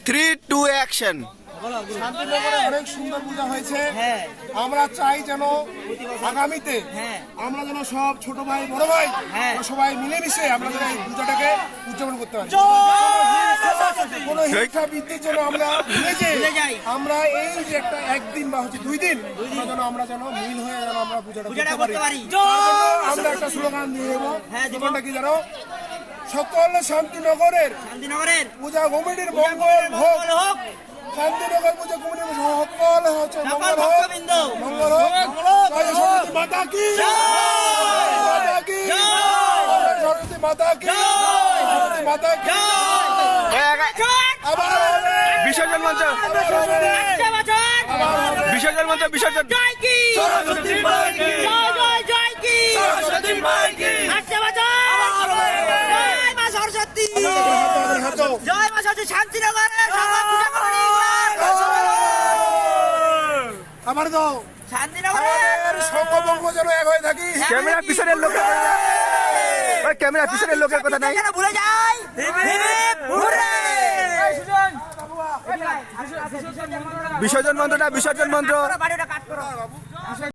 3, 2, action. শান্তিনগরে অনেক সুন্দর পূজা হয়েছে। আমরা চাই যেন আগামীতে আমরা যেন সব ছোট ভাই বড় ভাই সবাই মিলেমিশে আমরা যেন এই পূজাটাকে উদযাপন করতে পারি। কোনো হিংসা বৃদ্ধির জন্য আমরা ভুলে যাই। আমরা এই যে একটা একদিন বা হচ্ছে 2 দিন আমরা যেন মিল হয়ে যেন আমরা পূজাটা করতে পারি। আমরা একটা স্লোগান দিয়ে দেবো। স্লোগানটা কি জানো? সকল শান্তিনগরের পূজা কমিটির মঙ্গল হোক। শান্তিনগর পূজা কমিটির সকল হচ্ছে মঙ্গল হোক, মঙ্গল হোক। সরস্বতী মাতা কি, মাতা কি, সরস্বতী মাতা কি, সরস্বতী মাতা কি। বিসর্জন মঞ্চ, বিসর্জন মঞ্চ, বিসর্জন। সরস্বতী মাতা কি, সরস্বতী মাতা কি, জয় মা সরস্বতী। শান্তিনগরের আমার তো শান্তিনগরের সংঘবঙ্গ যেন এক হয়ে থাকি। ক্যামেরা পিছনের লোকের, ক্যামেরা পিছনের লোকের কথা নাই। ভুলে যাই। বিসর্জন মন্ত্রটা, বিসর্জন মন্ত্র। বাড়িটা কাট করো।